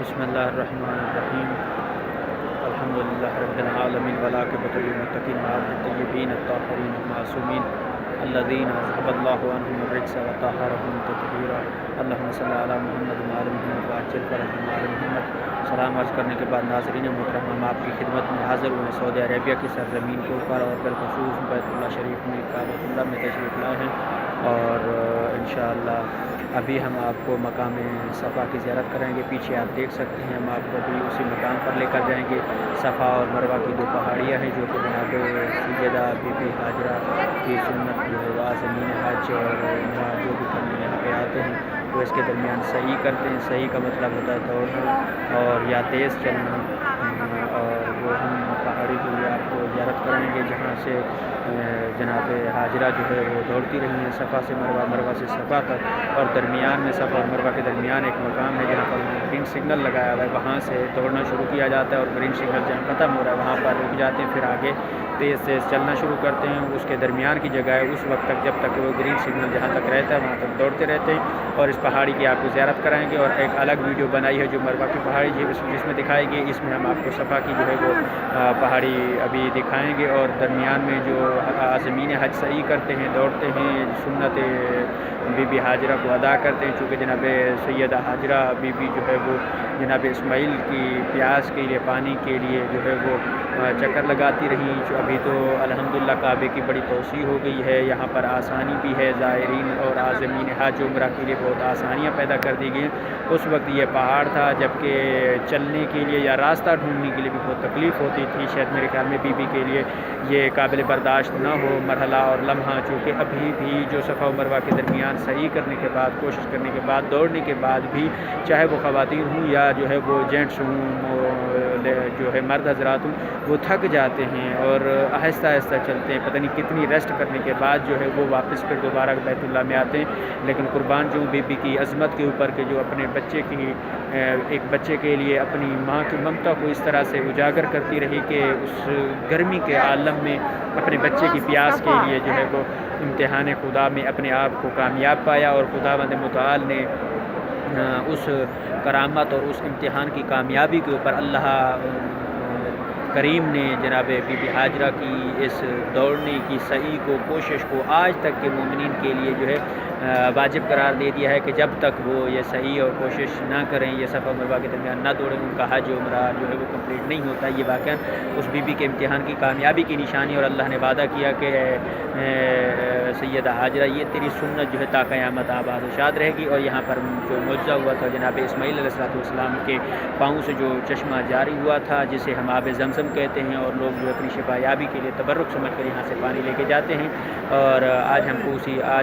بسم اللہ الرحمن الرحیم الحمدللہ رب العالمین والعاقبۃ للمتقین الطیبین الطاہرین المعصومین الذین اذهب اللہ عنہم الرجس وطہرهم تطہیرا اللہم صلی علی محمد وعلی محمد وعجل فرجهم علی محمد۔ سلام عرض کرنے کے بعد ناظرین محترم، ہم آپ کی خدمت میں حاضر ہوئے سعودی عربیہ کی سرزمین کے اوپر اور بالخصوص بیت اللہ شریف میں کعبۃ اللہ میں تشریف لائے ہیں، اور انشاءاللہ ابھی ہم آپ کو مقام صفا کی زیارت کریں گے۔ پیچھے آپ دیکھ سکتے ہیں، ہم آپ کو بھی اسی مقام پر لے کر جائیں گے۔ صفا اور مروہ کی دو پہاڑیاں ہیں جو کہ جناب سیدہ بی بی ہاجرہ کی سنت جو ہے وہ زمین حج، اور یہاں جو بھی کرنے یہاں پہ آتے ہیں وہ اس کے درمیان صحیح کرتے ہیں۔ صحیح کا مطلب ہوتا ہے دوڑنا اور یا تیز چلنا، اور وہ ہم پہاڑی کے لیے آپ کو زیارت کرائیں گے جہاں سے جناب ہاجرہ جو ہے وہ دوڑتی رہی ہیں صفا سے مروہ، مروہ سے صفا تک، اور درمیان میں صفا اور مروہ کے درمیان ایک مقام ہے جہاں پر گرین سگنل لگایا ہوا ہے، وہاں سے دوڑنا شروع کیا جاتا ہے، اور گرین سگنل جہاں ختم ہو رہا ہے وہاں پر رک جاتے ہیں، پھر آگے تیز تیز چلنا شروع کرتے ہیں۔ اس کے درمیان کی جگہ ہے، اس وقت تک جب تک وہ گرین سگنل جہاں تک رہتا ہے وہاں تک دوڑتے رہتے ہیں، اور اس پہاڑی کی آپ کو زیارت کرائیں گے۔ اور ایک الگ ویڈیو بنائی ہے جو مروہ کی پہاڑی جس میں دکھائے گی، اس میں ہم آپ کو صفا کی جو ہے وہ پہاڑی ابھی دکھائیں گے، اور درمیان میں جو عازمین حج صحیح کرتے ہیں، دوڑتے ہیں، سنت بی بی ہاجرہ کو ادا کرتے ہیں، چونکہ جناب سیدہ ہاجرہ بی بی جو ہے وہ جناب اسماعیل کی پیاس کے لیے، پانی کے لیے جو ہے وہ چکر لگاتی رہی۔ ابھی تو الحمدللہ کعبے کی بڑی توسیع ہو گئی ہے، یہاں پر آسانی بھی ہے، زائرین اور عازمین حج عمرہ کے لیے بہت آسانیاں پیدا کر دی گئی ہیں۔ اس وقت یہ پہاڑ تھا جبکہ چلنے کے لیے یا راستہ ڈھونڈنے کے لیے بھی بہت تکلیف ہوتی تھی، شاید میرے خیال میں بی بی کے لیے یہ قابل برداشت نہ ہو مرحلہ اور لمحہ، چونکہ ابھی بھی جو صفا و مروہ کے درمیان صحیح کرنے کے بعد، کوشش کرنے کے بعد، دوڑنے کے بعد بھی، چاہے وہ خواتین ہوں یا جو ہے وہ جینٹس ہوں، جو ہے مرد حضرات ہوں، وہ تھک جاتے ہیں اور آہستہ آہستہ چلتے ہیں، پتہ نہیں کتنی ریسٹ کرنے کے بعد جو ہے وہ واپس پھر دوبارہ بیت اللہ میں آتے ہیں۔ لیکن قربان جو بی بی کی عظمت کے اوپر کہ جو اپنے بچے کی ایک بچے کے لیے اپنی ماں کی ممتا کو اس طرح سے اجاگر کرتی رہی کہ اس گرمی کے عالم میں اپنے بچے کی پیاس کے لیے جو ہے وہ امتحان خدا میں اپنے آپ کو کامیاب پایا، اور خداوند متعال نے اس کرامت اور اس امتحان کی کامیابی کے اوپر اللہ کریم نے جناب بی بی ہاجرہ کی اس دوڑنے کی سعی کو، کوشش کو آج تک کے مومنین کے لیے جو ہے واجب قرار دے دیا ہے کہ جب تک وہ یہ صحیح اور کوشش نہ کریں، یہ صفا مروہ کے درمیان نہ دوڑیں، ان کا حج عمرہ جو ہے وہ کمپلیٹ نہیں ہوتا۔ یہ واقعہ اس بی بی کے امتحان کی کامیابی کی نشانی، اور اللہ نے وعدہ کیا کہ سیدہ ہاجرہ یہ تیری سنت جو ہے تا قیامت آباد و شاد رہے گی۔ اور یہاں پر جو معجزہ ہوا تھا جناب اسماعیل علیہ السلام کے پاؤں سے جو چشمہ جاری ہوا تھا، جسے ہم آب زمزم کہتے ہیں، اور لوگ جو اپنی شفا یابی کے لیے تبرک سمجھ کر یہاں سے پانی لے کے جاتے ہیں، اور آج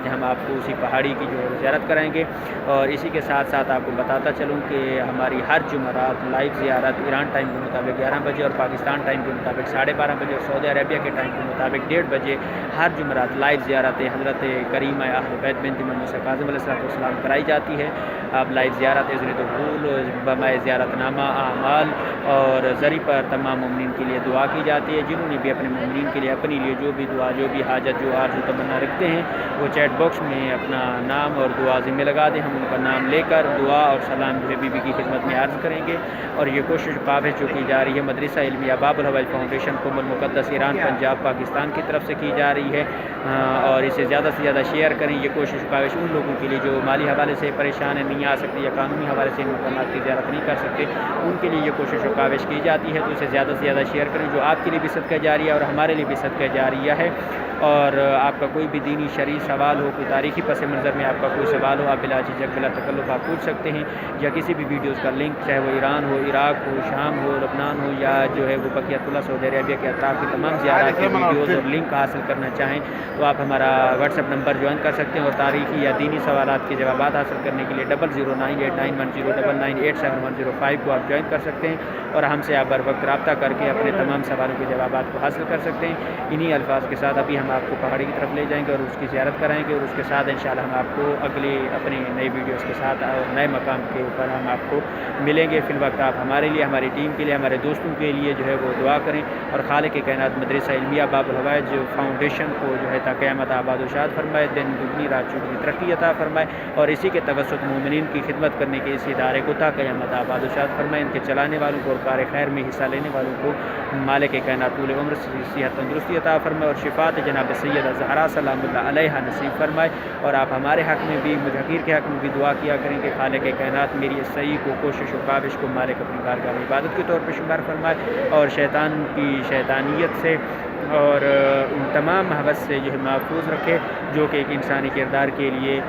ہم آپ کو اسی پہاڑی کی جو زیارت کرائیں گے۔ اور اسی کے ساتھ ساتھ آپ کو بتاتا چلوں کہ ہماری ہر جمعرات لائیو زیارت ایران ٹائم کے مطابق 11 بجے، اور پاکستان ٹائم کے مطابق 12:30 بجے، اور سعودی عربیہ کے ٹائم کے مطابق 1:30 بجے ہر جمعرات لائیو زیارت حضرت کریمہ اہل بیت بنت موسیٰ کاظم علیہ السلام کرائی جاتی ہے۔ آپ لائیو زیارت اذن دخول، بمائے زیارت نامہ، اعمال اور ذری پر تمام مومنین کے لیے دعا کی جاتی ہے۔ جنہوں نے بھی اپنے مومنین کے لیے اپنے لیے جو بھی دعا، جو بھی حاجت، جو آرزو تمنا رکھتے ہیں، وہ چیٹ باکس میں اپنا نام اور دعا ذمہ لگا دیں، ہم ان کا نام لے کر دعا اور سلام جو ہے بی بی کی خدمت میں عرض کریں گے۔ اور یہ کوشش کاوش جو کی جا رہی ہے مدرسہ علمیہ باب الحوائج فاؤنڈیشن قم المقدس ایران پنجاب پاکستان کی طرف سے کی جا رہی ہے، اور اسے زیادہ سے زیادہ شیئر کریں۔ یہ کوشش کاوش ان لوگوں کے لیے جو مالی حوالے سے پریشان ہیں، نہیں آ سکتے، یا قانونی حوالے سے ان مقامات کی زیارت نہیں کر سکتے، ان کے لیے یہ کوشش و کاوش کی جاتی ہے، تو اسے زیادہ سے زیادہ شیئر کریں، جو آپ کے لیے بھی صدقہ جاریہ اور ہمارے لیے بھی صدقہ جاریہ ہے۔ اور آپ کا کوئی بھی دینی شرعی سوال ہو، کوئی تاریخی پس منظر میں آپ کا کوئی سوال ہو، آپ بلا جھجک بلا تکلف آپ پوچھ سکتے ہیں، یا کسی بھی ویڈیوز کا لنک، چاہے وہ ایران ہو، عراق ہو، شام ہو، لبنان ہو، یا جو ہے وہ بقیۃ اللہ سعودی عربیہ کے اطراف کی تمام زیارات کے ویڈیوز اور لنک حاصل کرنا چاہیں تو آپ ہمارا واٹس ایپ نمبر جوائن کر سکتے ہیں، اور تاریخی یا دینی سوالات کے جوابات حاصل کرنے کے لیے 009891098710 کو آپ جوائن کر سکتے ہیں، اور ہم سے آپ بر وقت رابطہ کر کے کے اپنے تمام سوالوں کے جوابات کو حاصل کر سکتے ہیں۔ انہی الفاظ کے ساتھ ابھی ہم آپ کو پہاڑی کی طرف لے جائیں گے اور اس کی زیارت کرائیں گے، اور اس کے ساتھ انشاءاللہ ہم آپ کو اگلے اپنی نئی ویڈیوز کے ساتھ اور نئے مقام کے اوپر ہم آپ کو ملیں گے۔ فی الوقت آپ ہمارے لیے، ہماری ٹیم کے لیے، ہمارے دوستوں کے لیے جو ہے وہ دعا کریں، اور خالق کائنات مدرسہ علمیہ باب الحوائج فاؤنڈیشن کو جو ہے تا قیامت آباد و شاد فرمائے، دن دگنی رات چوگنی ترقی عطا فرمائے، اور اسی کے توسط مومنین کی خدمت کرنے کے اس ادارے کو تا قیامت آباد و شاد فرمائے۔ ان کے چلانے والوں کو اور کار خیر میں حصہ لینے والوں کو مالک کائنات طول عمر، صحت، تندرستی عطا فرمائے، اور شفاعت جناب سیدہ زہرا سلام اللہ علیہا نصیب فرمائے۔ اور آپ ہمارے حق میں بھی، مجھکیر کے حق میں بھی دعا کیا کریں کہ خالق کائنات میری اس صحیح کو، کوشش و کاوش کو مالک اپنی بارگاہ میں عبادت کے طور پر شمار فرمائے، اور شیطان کی شیطانیت سے اور ان تمام حوث سے جو ہے محفوظ رکھے جو کہ ایک انسانی کردار کے لیے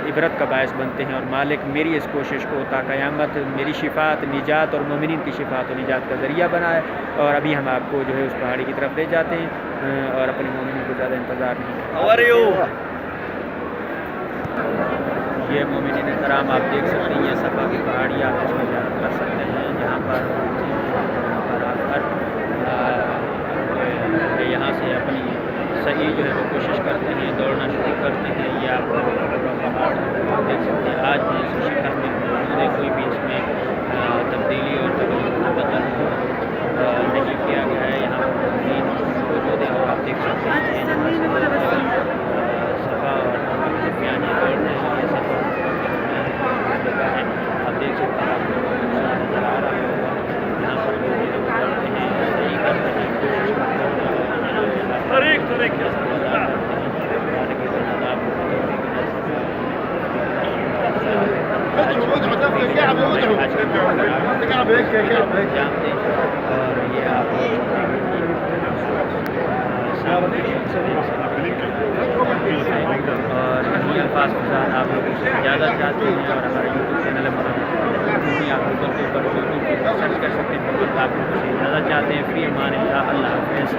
عبرت کا باعث بنتے ہیں، اور مالک میری اس کوشش کو تا قیامت میری شفاعت، نجات اور مومنین کی شفاعت و نجات کا ذریعہ بنائے۔ اور ابھی ہم آپ کو جو ہے اس پہاڑی کی طرف لے جاتے ہیں، اور اپنے مومنین کو زیادہ انتظار نہیں۔ یہ مومنین کرام آپ دیکھ سکتے ہیں، یہ صفا کی پہاڑی آپ اس میں زیارت کر سکتے ہیں، جہاں پر آپ کر یہاں سے اپنی صحیح جو ہے وہ کوشش کرتے ہیں، دوڑنا شروع کرتے ہیں۔ یہ آپ دیکھ سکتے ہیں آج بھی اس شکل میں موجود ہے، کوئی بھی اس میں تبدیلی اور بدل نہیں کیا گیا ہے۔ یہاں پر موجود ہے، اور آپ دیکھ سکتے ہیں صفا اور درمیان دوڑنے کے لیے صفا ہے، آپ دیکھ سکتے ہیں، آپ کو نظر آ رہا ہوگا۔ یہاں پر لوگ دوڑتے ہیں، صحیح کرتے ہیں، کوشش کرتے ہیں، اور یہ آپ اور انہیں الفاظ کے ساتھ آپ لوگ اجازت چاہتے ہیں، اور ہمارا یوٹیوب چینل ہے آپ گوگل کے اوپر یوٹیوب پہ سرچ کر سکتے ہیں۔ آپ لوگ سے اجازت چاہتے ہیں، فی امان اللہ، اللہ حافظ۔